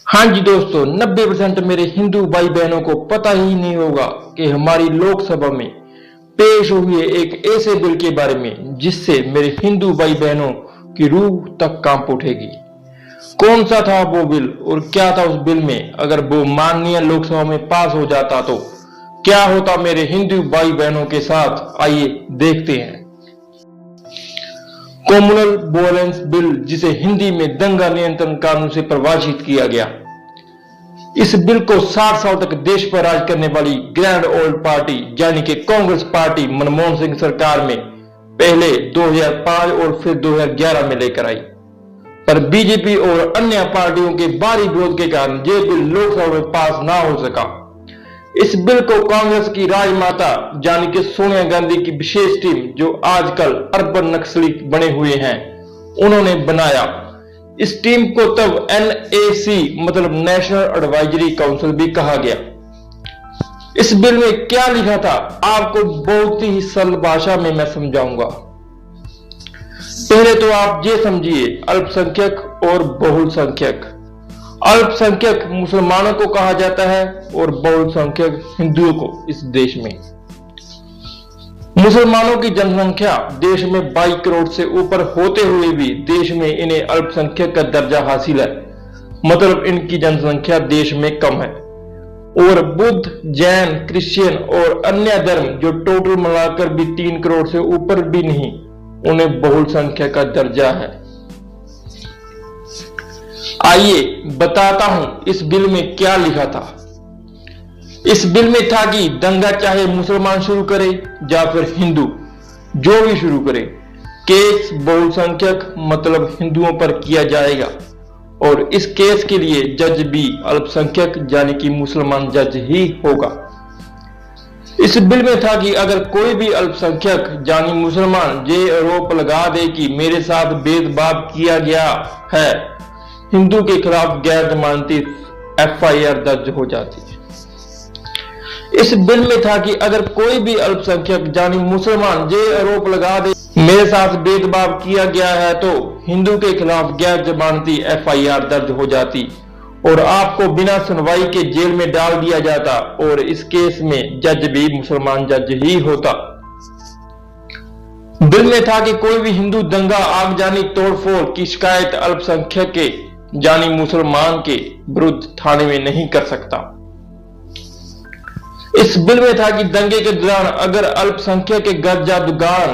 हाँ जी दोस्तों, 90% मेरे हिंदू भाई बहनों को पता ही नहीं होगा कि हमारी लोकसभा में पेश हुए एक ऐसे बिल के बारे में जिससे मेरे हिंदू भाई बहनों की रूह तक कांप उठेगी। कौन सा था वो बिल और क्या था उस बिल में? अगर वो माननीय लोकसभा में पास हो जाता तो क्या होता मेरे हिंदू भाई बहनों के साथ, आइए देखते हैं। कम्युनल वायलेंस बिल, जिसे हिंदी में दंगा नियंत्रण कानून से परिभाषित किया गया। इस बिल को 60 साल तक देश पर राज करने वाली ग्रैंड ओल्ड पार्टी यानी कि कांग्रेस पार्टी मनमोहन सिंह सरकार में पहले 2005 और फिर 2011 में लेकर आई, पर बीजेपी और अन्य पार्टियों के भारी विरोध के कारण यह बिल लोकसभा में पास ना हो सका। इस बिल को कांग्रेस की राजमाता यानी कि सोनिया गांधी की विशेष टीम, जो आजकल अर्बन नक्सली बने हुए हैं, उन्होंने बनाया। इस टीम को तब NAC मतलब नेशनल एडवाइजरी काउंसिल भी कहा गया। इस बिल में क्या लिखा था आपको बहुत ही सरल भाषा में मैं समझाऊंगा। पहले तो आप ये समझिए, अल्पसंख्यक और बहुसंख्यक। अल्पसंख्यक मुसलमानों को कहा जाता है और बहुसंख्यक हिंदुओं को। इस देश में मुसलमानों की जनसंख्या देश में 22 करोड़ से ऊपर होते हुए भी देश में इन्हें अल्पसंख्यक का दर्जा हासिल है, मतलब इनकी जनसंख्या देश में कम है। और बुद्ध, जैन, क्रिश्चियन और अन्य धर्म जो टोटल मिलाकर भी 3 करोड़ से ऊपर भी नहीं, उन्हें बहुसंख्यक का दर्जा है। आइए बताता हूं इस बिल में क्या लिखा था। इस बिल में था कि दंगा चाहे मुसलमान शुरू करे या फिर हिंदू, जो भी शुरू करे, केस बहुसंख्यक मतलब हिंदुओं पर किया जाएगा और इस केस के लिए जज भी अल्पसंख्यक यानी कि मुसलमान जज ही होगा। इस बिल में था कि अगर कोई भी अल्पसंख्यक यानी मुसलमान ये आरोप लगा दे कि मेरे साथ भेदभाव किया गया है, हिंदू के खिलाफ गैर जमानती FIR दर्ज हो जाती है। इस बिल में था कि अगर कोई भी अल्पसंख्यक यानी मुसलमान ये आरोप लगा दे मेरे साथ भेदभाव किया गया है, तो हिंदू के खिलाफ गैर जमानती FIR दर्ज हो जाती और आपको बिना सुनवाई के जेल में डाल दिया जाता और इस केस में जज भी मुसलमान जज ही होता। बिल में था कि कोई भी हिंदू दंगा, आगजनी, तोड़फोड़ की शिकायत अल्पसंख्यक के यानी मुसलमान के विरुद्ध थाने में नहीं कर सकता। इस बिल में था कि दंगे के दौरान अगर अल्पसंख्यक के घर या दुकान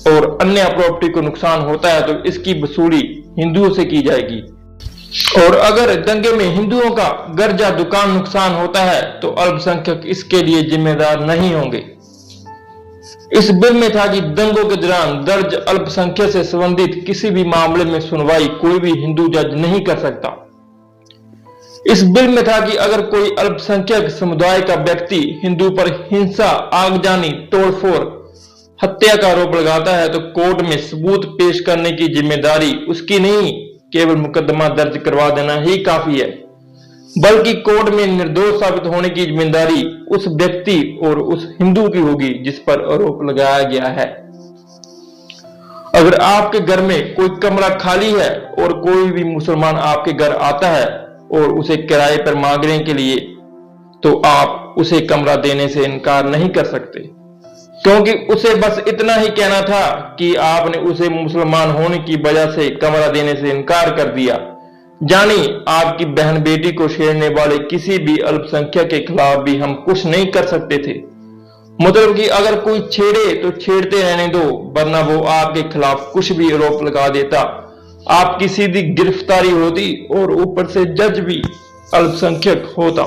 और अन्य प्रॉपर्टी को नुकसान होता है तो इसकी वसूली हिंदुओं से की जाएगी, और अगर दंगे में हिंदुओं का घर या दुकान नुकसान होता है तो अल्पसंख्यक इसके लिए जिम्मेदार नहीं होंगे। इस बिल में था कि दंगों के दौरान दर्ज अल्पसंख्यक से संबंधित किसी भी मामले में सुनवाई कोई भी हिंदू जज नहीं कर सकता। इस बिल में था कि अगर कोई अल्पसंख्यक समुदाय का व्यक्ति हिंदू पर हिंसा, आगजनी, तोड़फोड़, हत्या का आरोप लगाता है तो कोर्ट में सबूत पेश करने की जिम्मेदारी उसकी नहीं, केवल मुकदमा दर्ज करवा देना ही काफी है, बल्कि कोर्ट में निर्दोष साबित होने की जिम्मेदारी उस व्यक्ति और उस हिंदू की होगी जिस पर आरोप लगाया गया है। अगर आपके घर में कोई कमरा खाली है और कोई भी मुसलमान आपके घर आता है और उसे किराए पर मांगने के लिए, तो आप उसे कमरा देने से इनकार नहीं कर सकते, क्योंकि उसे बस इतना ही कहना था कि आपने उसे मुसलमान होने की वजह से कमरा देने से इनकार कर दिया। जानी आपकी बहन बेटी को छेड़ने वाले किसी भी अल्पसंख्यक के खिलाफ भी हम कुछ नहीं कर सकते थे, मतलब कि अगर कोई छेड़े तो छेड़ते रहने दो, वरना वो आपके खिलाफ कुछ भी आरोप लगा देता, आपकी सीधी गिरफ्तारी होती और ऊपर से जज भी अल्पसंख्यक होता।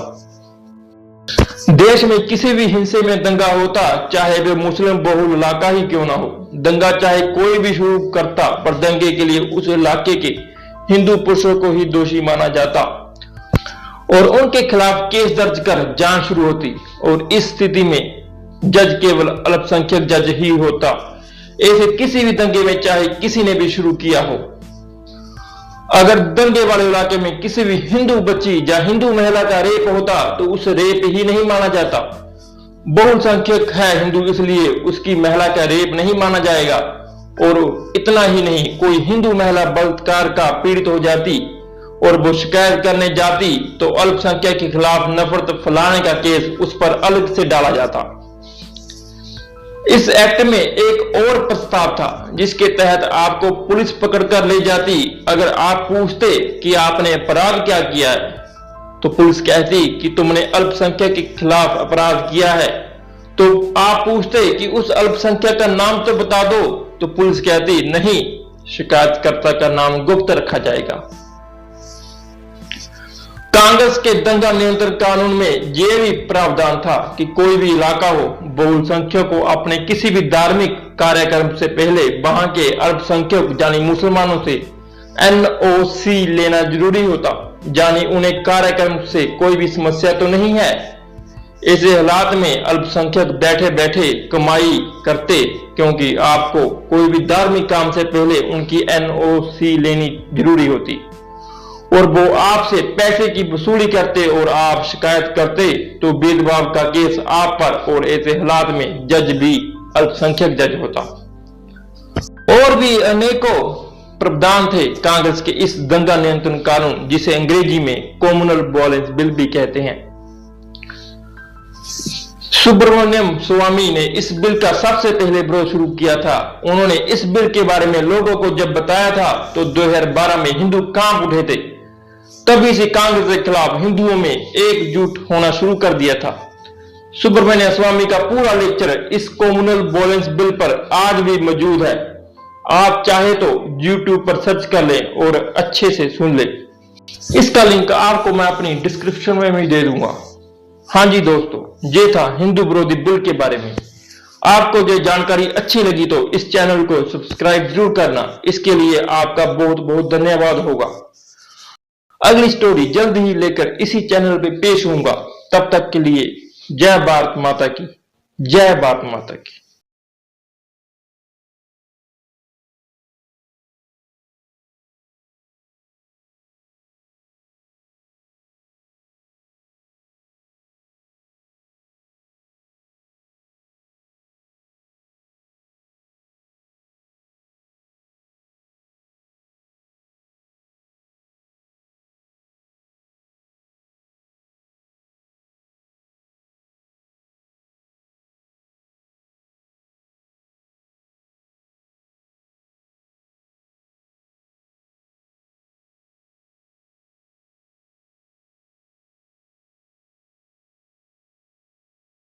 देश में किसी भी हिस्से में दंगा होता, चाहे वे मुस्लिम बहुल इलाका ही क्यों ना हो, दंगा चाहे कोई भी शुरू करता, पर दंगे के लिए उस इलाके के हिंदू पुरुषों को ही दोषी माना जाता और उनके खिलाफ केस दर्ज कर जांच शुरू होती, और इस स्थिति में जज केवल अल्पसंख्यक जज ही होता। ऐसे किसी भी दंगे में चाहे किसी ने भी शुरू किया हो, अगर दंगे वाले इलाके में किसी भी हिंदू बच्ची या हिंदू महिला का रेप होता तो उसे रेप ही नहीं माना जाता। बहुसंख्यक है हिंदू, इसलिए उसकी महिला का रेप नहीं माना जाएगा। और इतना ही नहीं, कोई हिंदू महिला बलात्कार का पीड़ित हो जाती और वो शिकायत करने जाती तो अल्पसंख्यक के खिलाफ नफरत फैलाने का केस उस पर अलग से डाला जाता। इस एक्ट में एक और प्रस्ताव था जिसके तहत आपको पुलिस पकड़कर ले जाती। अगर आप पूछते कि आपने अपराध क्या किया है तो पुलिस कहती कि तुमने अल्पसंख्यक के खिलाफ अपराध किया है। तो आप पूछते कि उस अल्पसंख्यक का नाम तो बता दो तो पुलिस कहती नहीं, शिकायतकर्ता का नाम गुप्त रखा जाएगा। कांग्रेस के दंगा नियंत्रण कानून में यह भी प्रावधान था कि कोई भी इलाका हो, बहुसंख्यक को अपने किसी भी धार्मिक कार्यक्रम से पहले वहां के अल्पसंख्यक यानी मुसलमानों से NOC लेना जरूरी होता, यानी उन्हें कार्यक्रम से कोई भी समस्या तो नहीं है। ऐसे हालात में अल्पसंख्यक बैठे बैठे कमाई करते, क्योंकि आपको कोई भी धार्मिक काम से पहले उनकी NOC लेनी जरूरी होती और वो आपसे पैसे की वसूली करते और आप शिकायत करते तो भेदभाव का केस आप पर, और ऐसे हालात में जज भी अल्पसंख्यक जज होता। और भी अनेकों प्रावधान थे कांग्रेस के इस दंगा नियंत्रण कानून, जिसे अंग्रेजी में कम्युनल वायलेंस बिल भी कहते हैं। सुब्रमण्यम स्वामी ने इस बिल का सबसे पहले विरोध शुरू किया था। उन्होंने इस बिल के बारे में लोगों को जब बताया था तो 2012 में हिंदू कांप उठे थे। तभी से कांग्रेस के खिलाफ हिंदुओं में एकजुट होना शुरू कर दिया था। सुब्रमण्यम स्वामी का पूरा लेक्चर इस कम्युनल वायलेंस बिल पर आज भी मौजूद है। आप चाहे तो YouTube पर सर्च कर लें और अच्छे से सुन लें। इसका लिंक आपको मैं अपनी डिस्क्रिप्शन में भी दे दूंगा। हाँ जी दोस्तों, ये था हिंदू विरोधी बिल के बारे में। आपको जो जानकारी अच्छी लगी तो इस चैनल को सब्सक्राइब जरूर करना। इसके लिए आपका बहुत बहुत धन्यवाद होगा। अगली स्टोरी जल्द ही लेकर इसी चैनल पे पेश होऊंगा। तब तक के लिए जय भारत माता की, जय भारत माता की।